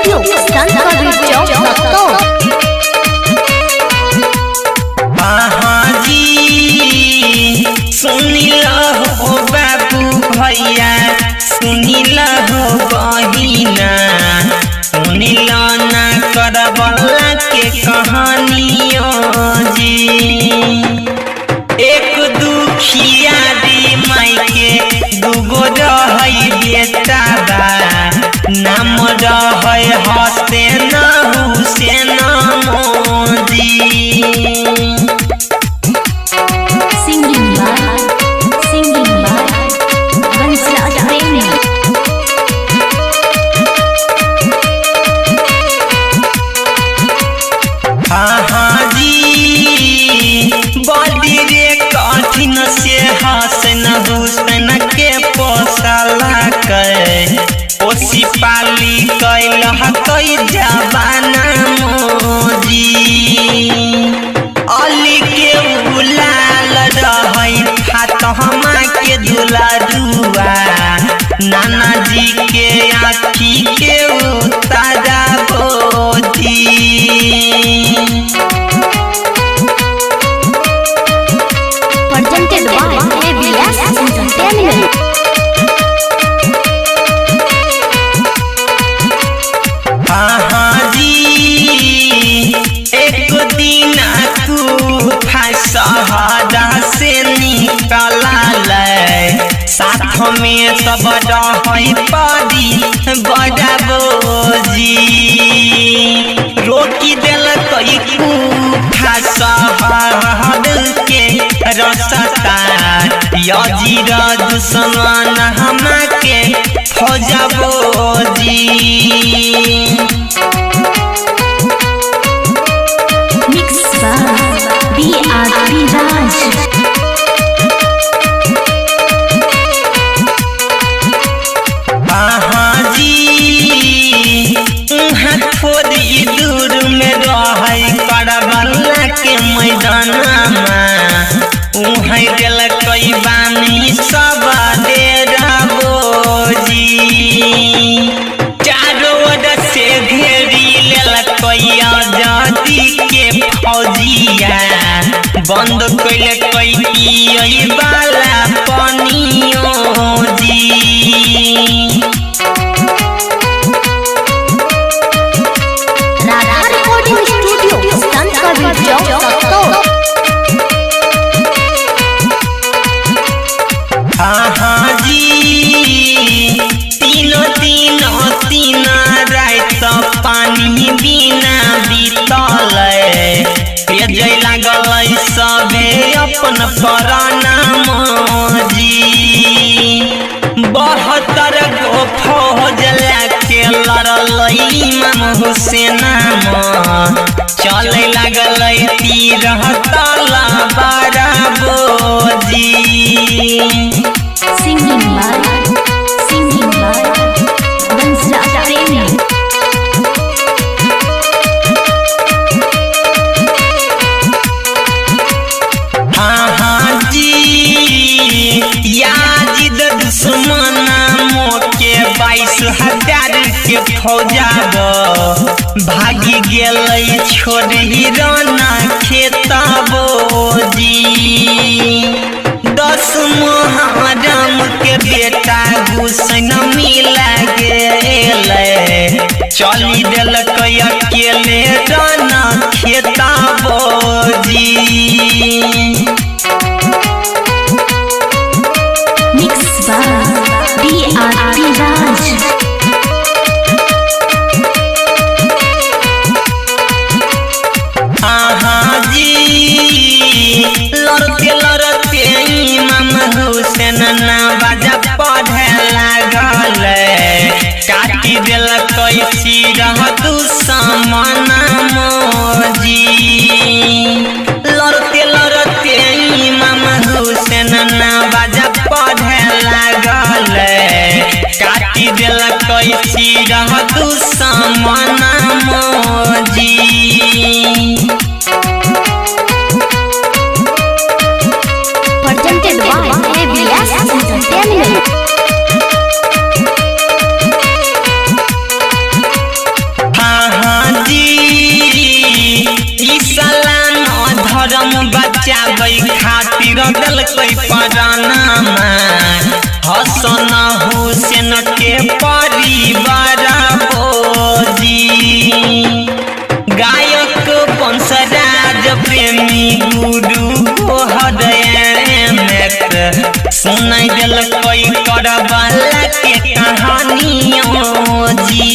Studio Sant Kabir चौक लखनऊ। सुनिला हो बाबू भैया सुनिला हो बहिना सुनिला ना करबला के कहानियों जी। एक दुखिया दी माई के दूगो रहई बेटा बा नाम रहई हसैन हुसैन मोदी। कठिन से हसैन हुसैन के पोसला ओसी पाली कैल कई जवाना मोदी। अली के उलाल रहई फातमा के दुलारुआ नाना जी के आँखी के उतारा बोधी। Presented by ABS Entertainment. एक दिन तू फसहरा से निकला साथ में सब रहई पड़ी बड़ा बोजी। रोकी दिल कई फसहर के रसता यजीर दुश्मन हमा के फौजबो जी। Mix by BRB Raj. थोड़ी दूर में रहई करबला के मैदानमा उहाँ गेल कई बानी सब डेरा बोजी। चारों ओर से घेरी लेल कई आजादी के फौजिया बंद कैल कई पियई वाला पानियों जी। स्टूडियो संतकबीर चौक लखनऊ। तीन रात पानी बिना बीतल पेज लागल सबे अपन पराना मोजी। 72 गो फौज लेके लड़ल इमाम हुसैन चले लागल तीर तलवार बोजी। Singing by Bansa Premi. Yazid दुश्मन मोके 22,000 के फौजाब भागी गेल छोड़ी राना खेतबो जी। 10 मुहर्रम के बेटा हुसैन मिला गेल चली दिल अकेले राना खेतबो जी। Mix by BRB Raj. लड़ते इमाम हुसैन नवाजा पढ़े लागल काटी दिल कैसी रह दुश्मन मोजी। लड़ते इमाम हुसैन नवाजा पढ़े लागल काटी दिल कैसी रह दुश्मन मोजी। Presented by ABS Entertainment. धर्म बचाबै खातिर दिल कोई परानामा हसन हुसैन के परिवार बोजी गायक वंशराज प्रेमी गुरु सुनाई दिल कोई करबला के कहानियों जी।